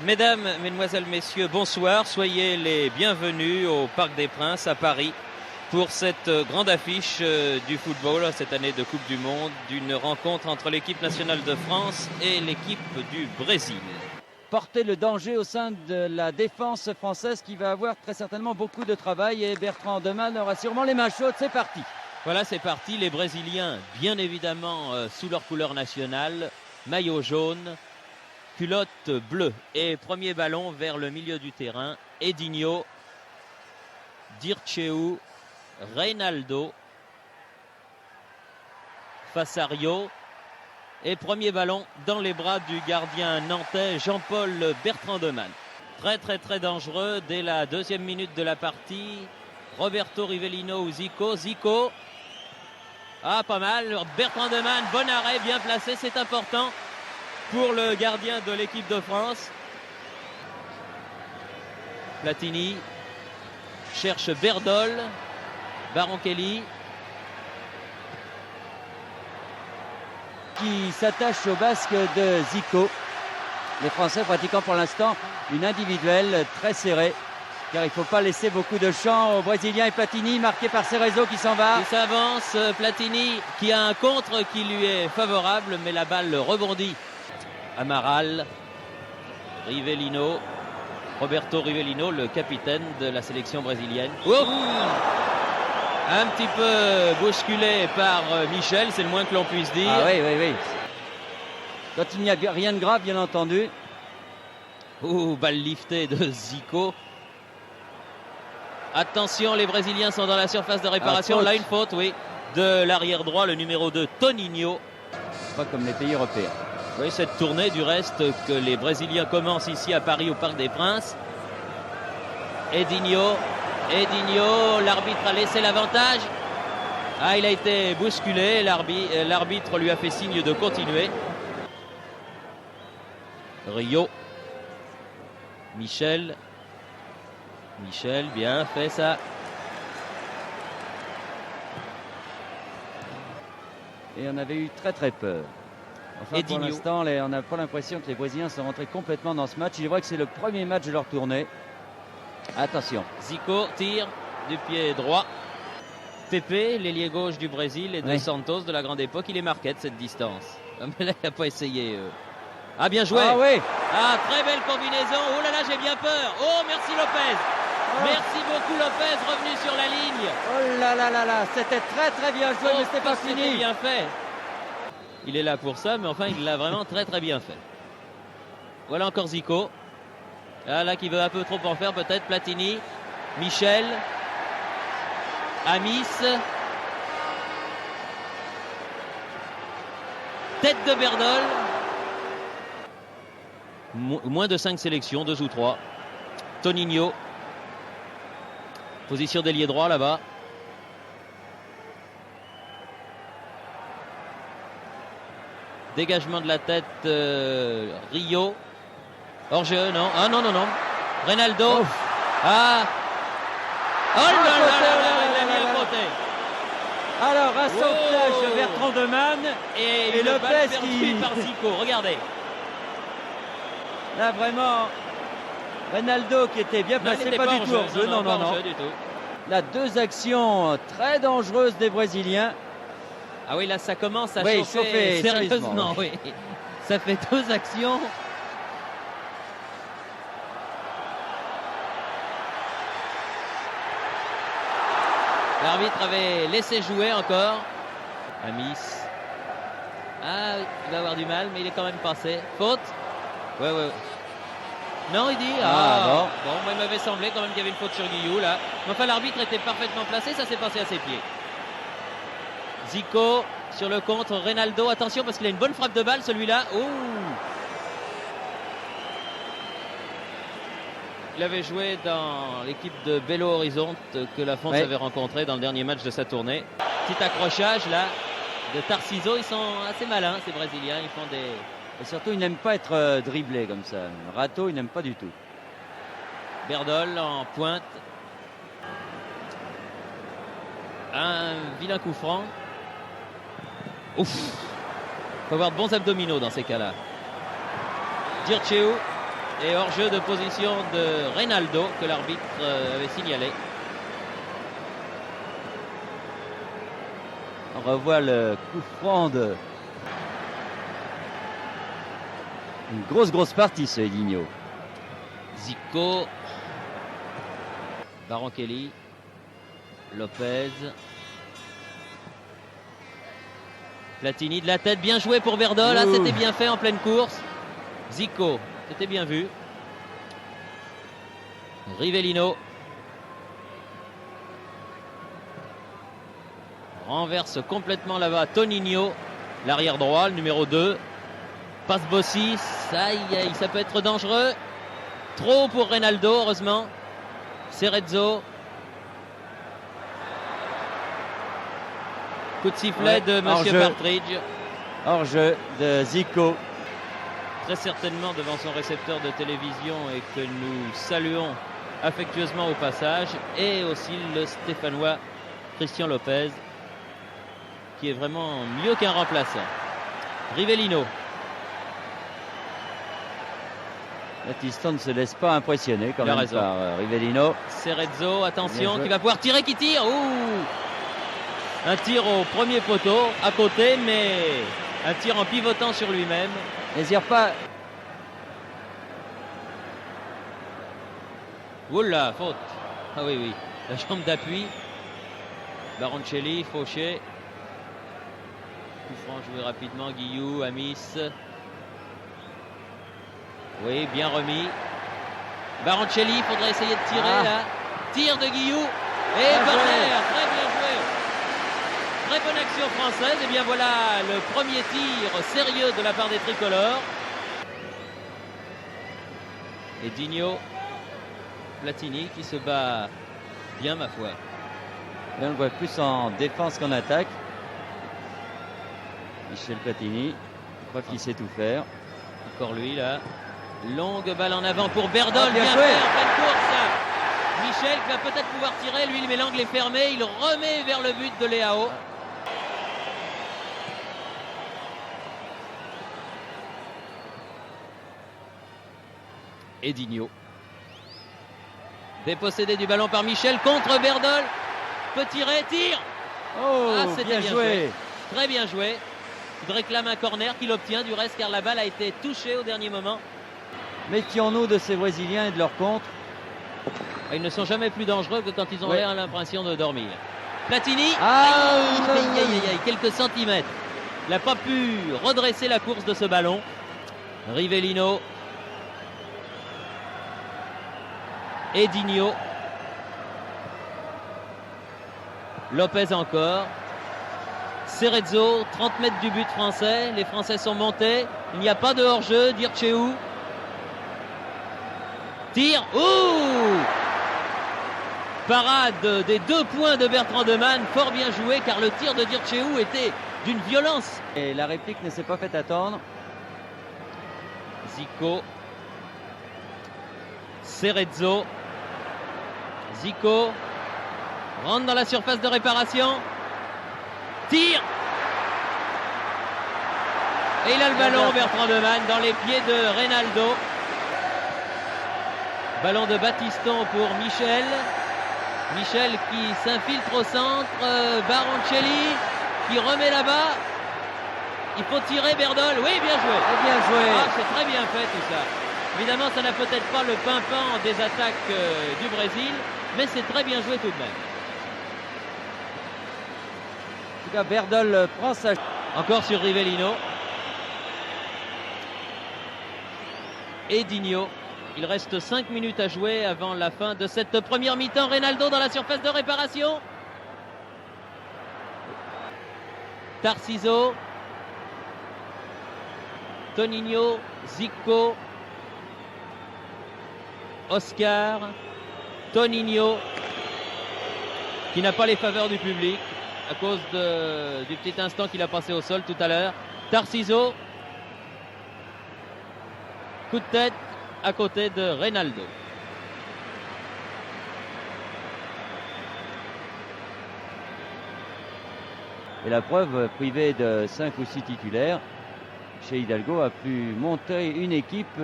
Mesdames, Mesdemoiselles, Messieurs, bonsoir. Soyez les bienvenus au Parc des Princes à Paris pour cette grande affiche du football, cette année de Coupe du Monde, d'une rencontre entre l'équipe nationale de France et l'équipe du Brésil. Porter le danger au sein de la défense française qui va avoir très certainement beaucoup de travail et Bertrand Demanne aura sûrement les mains chaudes. C'est parti. Voilà, c'est parti. Les Brésiliens, bien évidemment, sous leur couleur nationale, maillot jaune, culotte bleue. Et premier ballon vers le milieu du terrain. Edinho, Dirceu, Reinaldo, Fassario. Et premier ballon dans les bras du gardien nantais Jean-Paul Bertrand Demanne. Très dangereux dès la deuxième minute de la partie. Roberto Rivellino ou Zico. Zico. Ah, pas mal. Bertrand Demanne, bon arrêt, bien placé, c'est important pour le gardien de l'équipe de France. Platini cherche Berdol. Baron Kelly. Qui s'attache au basque de Zico. Les Français pratiquant pour l'instant une individuelle très serrée. Car il ne faut pas laisser beaucoup de champ aux Brésiliens et Platini marqué par Cerezo qui s'en va. Il s'avance, Platini qui a un contre qui lui est favorable, mais la balle rebondit. Amaral, Rivellino, Roberto Rivellino, le capitaine de la sélection brésilienne. Un petit peu bousculé par Michel, c'est le moins que l'on puisse dire. Ah oui. Quand il n'y a rien de grave, bien entendu. Balle liftée de Zico. Attention, les Brésiliens sont dans la surface de réparation. Là, une faute, oui, de l'arrière droit, le numéro 2, Toninho. Pas comme les pays européens. Oui, cette tournée, du reste, que les Brésiliens commencent ici à Paris, au Parc des Princes. Edinho, l'arbitre a laissé l'avantage. Ah, il a été bousculé, l'arbitre lui a fait signe de continuer. Rio. Michel, bien fait ça. Et on avait eu très peur. Enfin, pour l'instant, on n'a pas l'impression que les Brésiliens sont rentrés complètement dans ce match. Il est vrai que c'est le premier match de leur tournée. Attention. Zico tire du pied droit. Pepe, l'ailier gauche du Brésil, et de Santos de la grande époque, il est marqué de cette distance. Mais là, il n'a pas essayé. Ah, bien joué. Ah oui. Ah, très belle combinaison. Oh là là, j'ai bien peur. Oh, merci Lopez. Merci beaucoup Lopez, revenu sur la ligne. Oh là, c'était très bien joué, mais c'était pas fini. C'était bien fait. Il est là pour ça, mais enfin, il l'a vraiment très bien fait. Voilà encore Zico. Ah, là, qui veut un peu trop en faire, peut-être. Platini, Michel, Amis. Tête de Berdol. Moins de 5 sélections, 2 ou 3. Toninho. Position d'ailier droit là-bas. Dégagement de la tête, Rio. Hors-jeu, non. Ah non. Reinaldo. Ah. Oh là là, il a mis à côté. Alors, un sauvetage de Bertrand Demanne et Lopez qui par Zico. Regardez. Là, vraiment, Reinaldo qui était bien placé, pas du tout hors-jeu. Non. Du tout. Là, 2 actions très dangereuses des Brésiliens. Ah oui, là, ça commence à chauffer sérieusement. Oui. Ça fait 2 actions. L'arbitre avait laissé jouer encore. Amis. Ah, il va avoir du mal, mais il est quand même passé. Faute. Ouais. Non, il dit. Bon, moi, il m'avait semblé quand même qu'il y avait une faute sur Guillou, là. Mais enfin, l'arbitre était parfaitement placé, ça s'est passé à ses pieds. Zico sur le contre. Reinaldo, attention, parce qu'il a une bonne frappe de balle, celui-là. Il avait joué dans l'équipe de Belo Horizonte que la France avait rencontré dans le dernier match de sa tournée. Petit accrochage, là, de Tarciso. Ils sont assez malins, ces Brésiliens. Ils font des... Et surtout, ils n'aiment pas être dribblés comme ça. Rato, ils n'aiment pas du tout. Berdol en pointe. Un vilain coup franc. Ouf. Il faut avoir de bons abdominaux dans ces cas-là. Dirceu. Et hors-jeu de position de Reynaldo que l'arbitre avait signalé. On revoit le coup franc de... Une grosse partie, ce Edinho. Zico. Barankelli. Lopez. Platini de la tête, bien joué pour Verdol. Là, c'était bien fait en pleine course. Zico, c'était bien vu. Rivellino. Renverse complètement là-bas Toninho, l'arrière droit, le numéro 2. Passe Bossis, aïe aïe, ça peut être dangereux. Trop pour Reynaldo, heureusement. Cerezo. Coup de sifflet de Monsieur Partridge. Hors-jeu de Zico. Très certainement devant son récepteur de télévision et que nous saluons affectueusement au passage. Et aussi le Stéphanois Christian Lopez, qui est vraiment mieux qu'un remplaçant. Rivellino. Battiston ne se laisse pas impressionner quand même raison. par Rivellino. Cerezo, attention, qui va pouvoir tirer, qui tire. Un tir au premier poteau, à côté, mais un tir en pivotant sur lui-même. N'hésite pas. Oula, faute. Ah oui, la jambe d'appui. Baroncelli, Fauché. Coup franc joué rapidement, Guillou, Amis. Oui, bien remis. Baroncelli, il faudrait essayer de tirer là. Tir de Guillou. Et corner, très bien joué. Très bonne action française. Et bien voilà le premier tir sérieux de la part des tricolores. Et Digno, Platini qui se bat bien, ma foi. Et on le voit plus en défense qu'en attaque. Michel Platini, je crois qu'il sait tout faire. Encore lui là. Longue balle en avant pour Berdol. Bien fait joué. en pleine course. Michel qui va peut-être pouvoir tirer. Lui, mais l'angle est fermé. Il remet vers le but de Leao. Edinho. Dépossédé du ballon par Michel contre Berdol. Peut tirer, tire. C'était bien joué. Très bien joué. Il réclame un corner qu'il obtient du reste car la balle a été touchée au dernier moment. Méfions-nous de ces Brésiliens et de leur contre. Ils ne sont jamais plus dangereux que quand ils ont l'impression de dormir. Platini, quelques centimètres. Il n'a pas pu redresser la course de ce ballon. Rivellino. Edinho. Lopez encore. Cerezo, 30 mètres du but français. Les Français sont montés. Il n'y a pas de hors-jeu. Dirceu. Tire. Parade des 2 points de Bertrand Demann. Fort bien joué car le tir de Dirceu était d'une violence. Et la réplique ne s'est pas fait attendre. Zico. Cerezo. Zico. Rentre dans la surface de réparation. Tire. Et il a le ballon, Bertrand Demann, dans les pieds de Reynaldo. Ballon de Battiston pour Michel. Michel qui s'infiltre au centre. Baroncelli qui remet là-bas. Il faut tirer Berdol. Oui, bien joué. Bien joué. C'est très bien fait tout ça. Évidemment, ça n'a peut-être pas le pimpant des attaques du Brésil, mais c'est très bien joué tout de même. En tout cas, Berdol prend sa... Encore sur Rivellino. Edinho. Il reste 5 minutes à jouer avant la fin de cette première mi-temps. Reynaldo dans la surface de réparation. Tarciso. Toninho. Zico. Oscar. Toninho. Qui n'a pas les faveurs du public à cause du petit instant qu'il a passé au sol tout à l'heure. Tarciso. Coup de tête à côté de Reynaldo. Et la preuve, privé de 5 ou 6 titulaires, chez Hidalgo a pu monter une équipe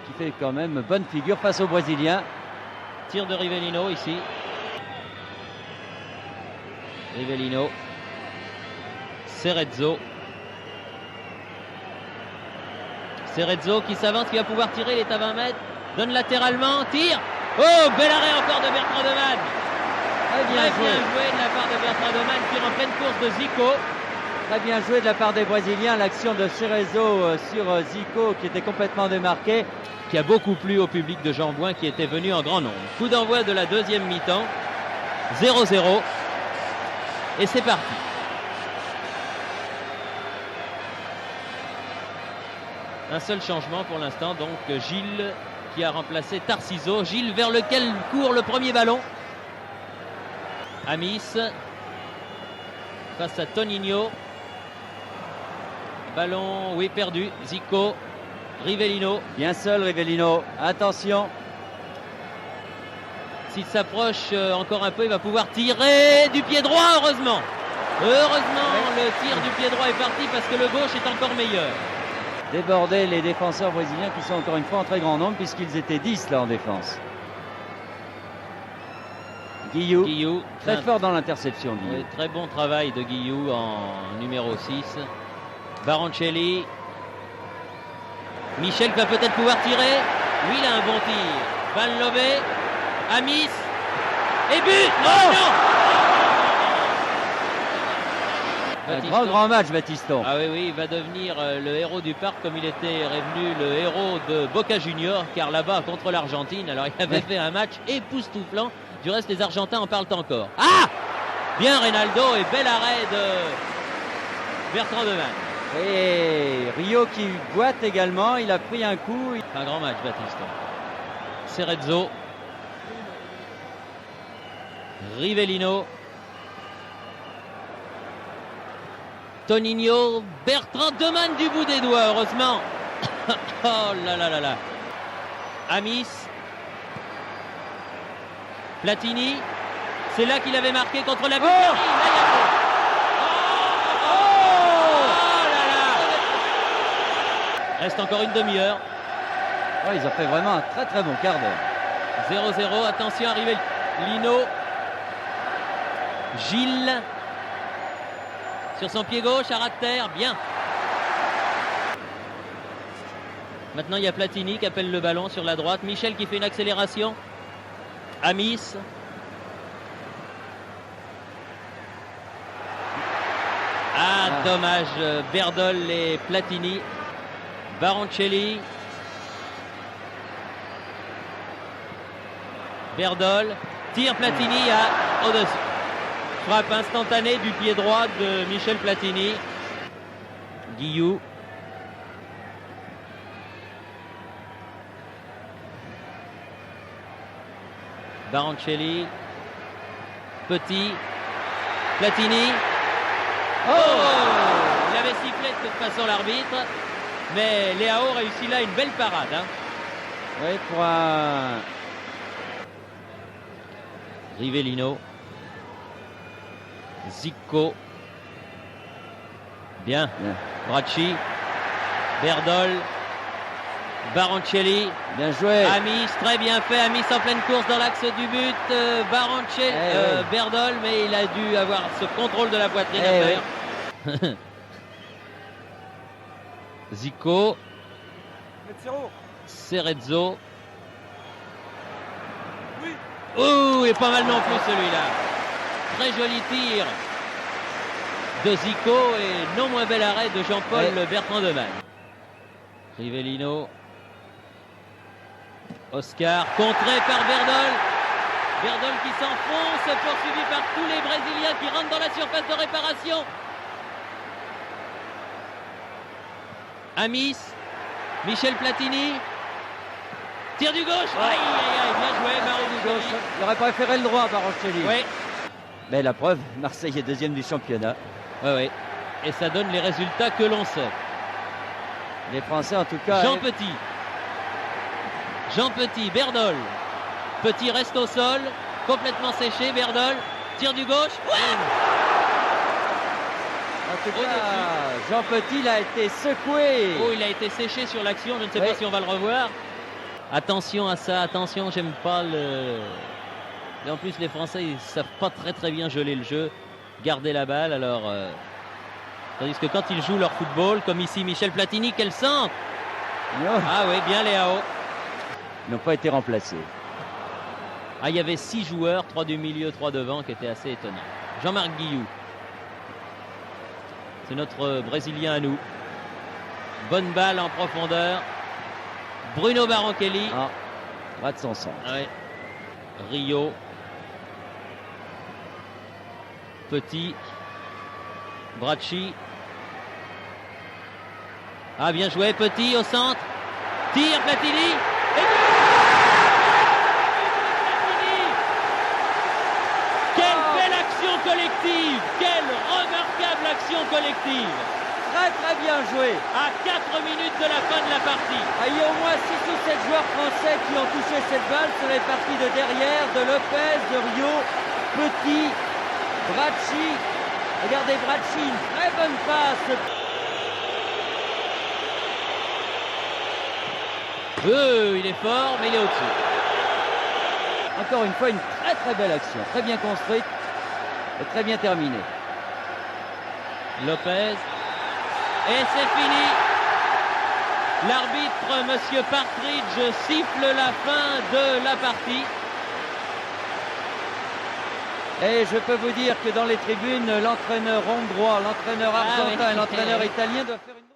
qui fait quand même bonne figure face aux Brésiliens. Tir de Rivellino ici. Rivellino. Cerezo. Cerezo qui s'avance, qui va pouvoir tirer, il est à 20 mètres. Donne latéralement, tire. Oh, bel arrêt encore de Bertrand de Man. Très bien joué de la part de Bertrand de Man, tire en pleine course de Zico. Très bien joué de la part des Brésiliens, l'action de Cerezo sur Zico qui était complètement démarqué. Qui a beaucoup plu au public de Jean-Bouin qui était venu en grand nombre. Coup d'envoi de la deuxième mi-temps. 0-0. Et c'est parti. Un seul changement pour l'instant, donc Gilles qui a remplacé Tarciso. Gilles vers lequel court le premier ballon. Amis face à Toninho. Ballon, oui, perdu. Zico. Rivellino. Bien seul Rivellino. Attention. S'il s'approche encore un peu, il va pouvoir tirer du pied droit, heureusement. Heureusement, le tir du pied droit est parti parce que le gauche est encore meilleur. Déborder les défenseurs brésiliens qui sont encore une fois en très grand nombre puisqu'ils étaient 10 là en défense. Guillou très fort dans l'interception. Oui, très bon travail de Guillou en numéro 6. Baroncelli. Michel va peut-être pouvoir tirer. Oui, il a un bon tir. Van Love. Amis. Et but. Oh non. Un grand match, Baptiston. Ah oui, il va devenir le héros du parc comme il était revenu le héros de Boca Junior, car là-bas contre l'Argentine, alors il avait fait un match époustouflant. Du reste, les Argentins en parlent encore. Ah, bien Reynaldo et bel arrêt de Bertrand de Man. Et Rio qui boite également, il a pris un coup. Un grand match, Baptiston. Cerezo. Rivellino. Toninho, Bertrand de Man du bout des doigts, heureusement. Oh là là là là. Amis. Platini. C'est là qu'il avait marqué contre la Bulgarie. Oh là là. Reste encore une demi-heure. Oh, ils ont fait vraiment un très très bon quart d'heure. 0-0. Attention, arrivé Lino. Gilles. Sur son pied gauche, à ras de terre, bien. Maintenant, il y a Platini qui appelle le ballon sur la droite. Michel qui fait une accélération. Amis. Dommage. Berdol et Platini. Baroncelli. Berdol. Tire Platini au-dessus. Frappe instantanée du pied droit de Michel Platini. Guillou. Baroncelli. Petit. Platini. Oh, il avait sifflé de toute façon l'arbitre. Mais Léao réussit là une belle parade. Hein. Oui, pour un... Rivellino. Zico. Bien. Bracci. Berdol. Baroncelli. Bien joué. Amis, très bien fait. Amis en pleine course dans l'axe du but. Baroncelli. Berdol, mais il a dû avoir ce contrôle de la poitrine à faire. Zico. Cerezo. Oh, il est pas mal non plus celui-là. Très joli tir de Zico et non moins bel arrêt de Jean-Paul Bertrand de Man. Rivellino. Oscar, contré par Berdol. Berdol qui s'enfonce, poursuivi par tous les Brésiliens qui rentrent dans la surface de réparation. Amis. Michel Platini. Tir du gauche. Aïe, aïe, aïe, bien joué, Baroncelli. Il aurait préféré le droit, Baroncelli. Oui. Mais la preuve, Marseille est deuxième du championnat. Oui. Et ça donne les résultats que l'on sait. Les Français, en tout cas. Jean Petit. Jean Petit, Berdol. Petit reste au sol, complètement séché. Berdol, tir du gauche. En tout cas, Jean Petit il a été secoué. Oh, il a été séché sur l'action. Je ne sais pas si on va le revoir. Attention à ça, attention, j'aime pas le... Et en plus, les Français, ils savent pas très bien geler le jeu, garder la balle. Alors, tandis que quand ils jouent leur football, comme ici Michel Platini, quel centre! Ah oui, bien Léao. Ils n'ont pas été remplacés. Ah, il y avait 6 joueurs, 3 du milieu, 3 devant, qui étaient assez étonnants. Jean-Marc Guillou. C'est notre Brésilien à nous. Bonne balle en profondeur. Bruno Baronchelli. Ah, va de son centre. Ouais. Rio. Petit. Bracci. Ah, bien joué, Petit au centre. Tire, Platini. Et Platini. Quelle belle action collective. Quelle remarquable action collective. Très bien joué. À 4 minutes de la fin de la partie. Ah, il y a au moins 6 ou 7 joueurs français qui ont touché cette balle sur les parties de derrière, de Lopez, de Rio, Petit, Bracci. Regardez Bracci, une très bonne passe. Il est fort, mais il est au-dessus. Encore une fois, une très belle action, très bien construite et très bien terminée. Lopez. Et c'est fini. L'arbitre, Monsieur Partridge, siffle la fin de la partie. Et je peux vous dire que dans les tribunes, l'entraîneur hongrois, l'entraîneur argentin et l'entraîneur italien doivent faire une...